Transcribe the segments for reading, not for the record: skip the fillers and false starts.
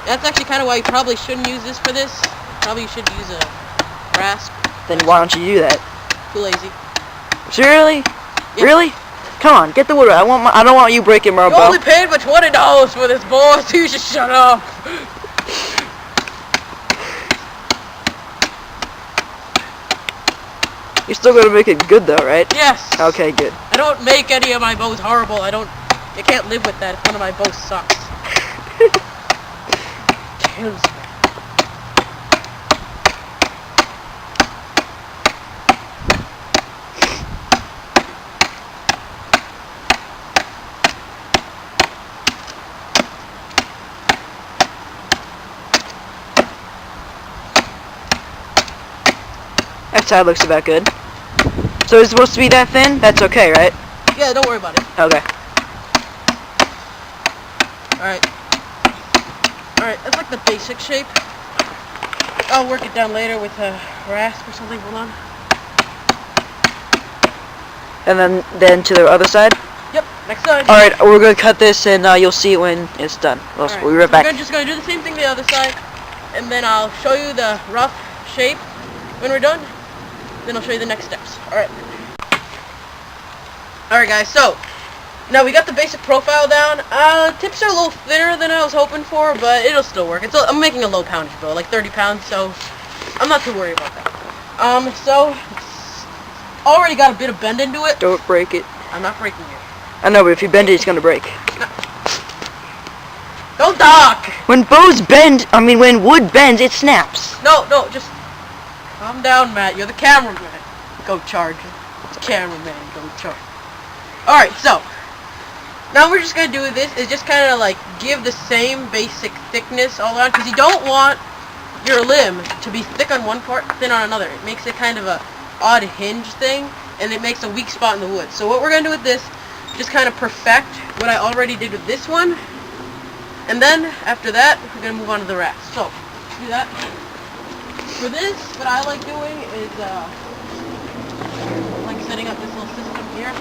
That's actually kind of why you probably shouldn't use this for this. Probably you should use a rasp. Then why don't you do that? Too lazy. Seriously? Yeah. Really? Come on, get the wood. I don't want you breaking my bow. You only paid for $20 for this, boy, so you should shut up. You're still gonna make it good though, right? Yes. Okay, good. I don't make any of my bows horrible. You can't live with that if one of my bows sucks. Kills me. That side looks about good. So it's supposed to be that thin? That's okay, right? Yeah, don't worry about it. Okay. Alright, that's like the basic shape. I'll work it down later with a rasp or something. Hold on. And then to the other side? Yep, next side. Alright, we're gonna cut this and you'll see it when it's done. We'll be right back. We're just gonna do the same thing the other side, and then I'll show you the rough shape when we're done. Then I'll show you the next steps. Alright. Alright guys, so now we got the basic profile down. Tips are a little thinner than I was hoping for, but it'll still work. I'm making a low poundage bow, like 30 pounds, so I'm not too worried about that. So it's already got a bit of bend into it. Don't break it. I'm not breaking it. I know, but if you bend it, it's gonna break. No. Don't talk! When bows bend, when wood bends, it snaps. No, just calm down, Matt. You're the cameraman. Go charge. Cameraman, go charge. Alright, so now we're just gonna do this is just kind of like give the same basic thickness all around, because you don't want your limb to be thick on one part, thin on another. It makes it kind of a odd hinge thing, and it makes a weak spot in the wood. So what we're gonna do with this, just kind of perfect what I already did with this one, and then after that we're gonna move on to the rasp. So let's do that. For this, what I like doing is like setting up this little system here.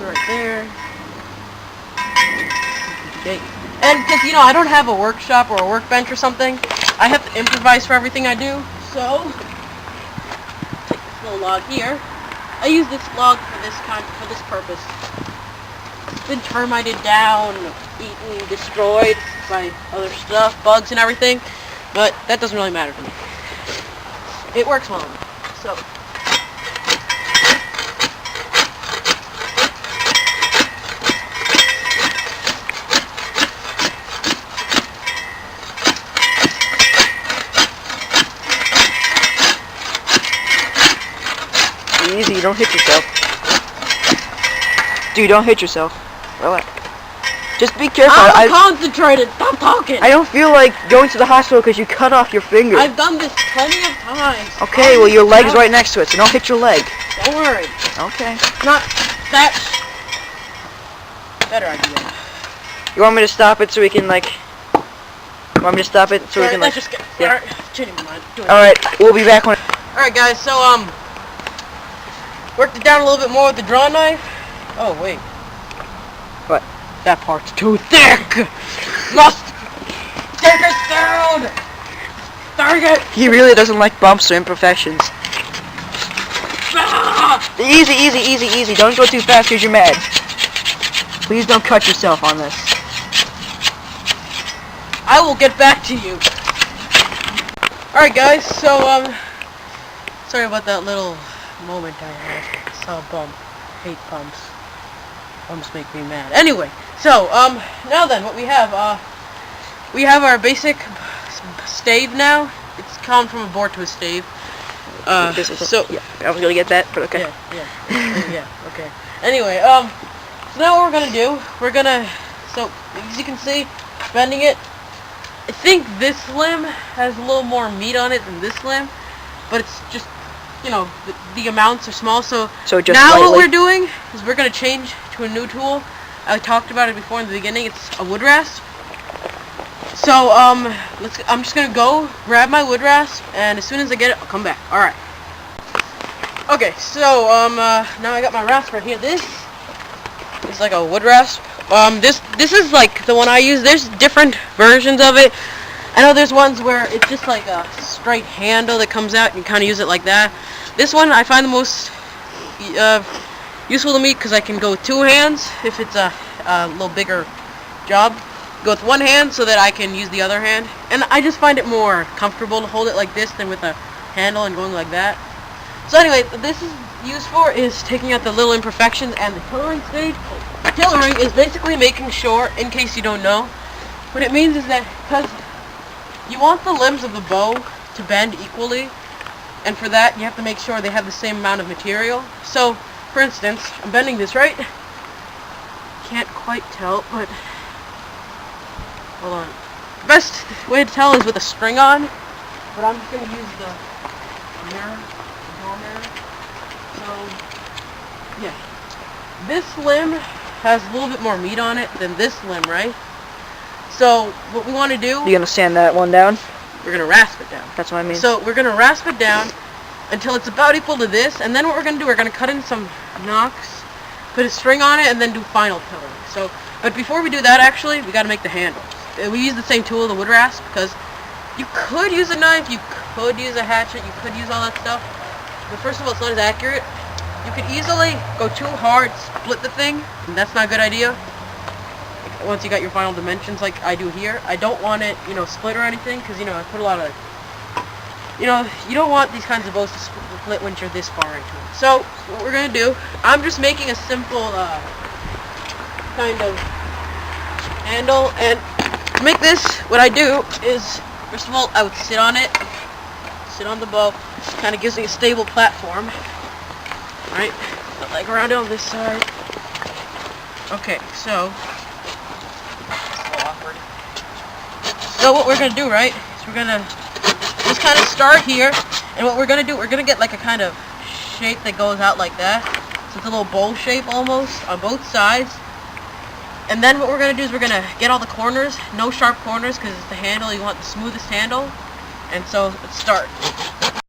Right there. Okay. And because, I don't have a workshop or a workbench or something, I have to improvise for everything I do. So, take this little log here. I use this log for this purpose. It's been termited down, eaten, destroyed by other stuff, bugs and everything, but that doesn't really matter to me. It works well. So. Easy, don't hit yourself. Dude, don't hit yourself. Relax. Just be careful. I'm concentrated. Stop talking. I don't feel like going to the hospital because you cut off your finger. I've done this plenty of times. Okay, well your leg's right next to it, so don't hit your leg. Don't worry. Okay. Not that better idea. You want me to stop it so we can like? You want me to stop it so we can like? Let's just get. Yeah. Alright, we'll be back when. Alright, guys. So worked it down a little bit more with the draw knife. Oh wait. What? That part's too thick! Must take it down! Darn it! He really doesn't like bumps or imperfections. Ah! Easy, easy, easy, easy. Don't go too fast because you're mad. Please don't cut yourself on this. I will get back to you. Alright guys, so sorry about that little moment I had. I saw a bump. Hate bumps. Bumps make me mad. Anyway, so now then, what we have our basic stave now. It's gone from a board to a stave. So yeah, I was gonna get that, but okay. Yeah, okay. Anyway, so now what we're gonna do, so as you can see, bending it. I think this limb has a little more meat on it than this limb, but it's just, the amounts are small. So just now slightly. what we're doing is we're gonna change to a new tool. I talked about it before in the beginning. It's a wood rasp. So I'm just gonna go grab my wood rasp, and as soon as I get it, I'll come back. All right. Okay. So now I got my rasp right here. This is like a wood rasp. This is like the one I use. There's different versions of it. I know there's ones where it's just like a straight handle that comes out and you kind of use it like that. This one I find the most useful to me because I can go with two hands if it's a little bigger job. Go with one hand so that I can use the other hand. And I just find it more comfortable to hold it like this than with a handle and going like that. So anyway, what this is used for is taking out the little imperfections and the tillering stage. Tillering is basically making sure, in case you don't know, what it means is that because you want the limbs of the bow to bend equally, and for that you have to make sure they have the same amount of material. So, for instance, I'm bending this, right? Can't quite tell, but hold on. The best way to tell is with a string on, but I'm just going to use the mirror, the door mirror. So, yeah. This limb has a little bit more meat on it than this limb, right? So, what we want to do... You gonna sand that one down? We're going to rasp it down. That's what I mean. So, we're going to rasp it down until it's about equal to this, and then what we're going to do, we're going to cut in some knocks, put a string on it, and then do final tillering. So, but before we do that, actually, we got to make the handles. We use the same tool, the wood rasp, because you could use a knife, you could use a hatchet, you could use all that stuff, but first of all, it's not as accurate. You could easily go too hard, split the thing, and that's not a good idea. Once you got your final dimensions like I do here, I don't want it, split or anything, because, I put a lot of, you don't want these kinds of bows to split when you're this far into it. So, what we're going to do, I'm just making a simple, kind of handle, and to make this, what I do is, first of all, I would sit on it, sit on the bow, kind of gives me a stable platform, right, like around on this side. Okay, so, so what we're going to do, right, is we're going to just kind of start here, and what we're going to do, we're going to get like a kind of shape that goes out like that, so it's a little bowl shape almost, on both sides. And then what we're going to do is we're going to get all the corners, no sharp corners, because it's the handle, you want the smoothest handle. And so, let's start.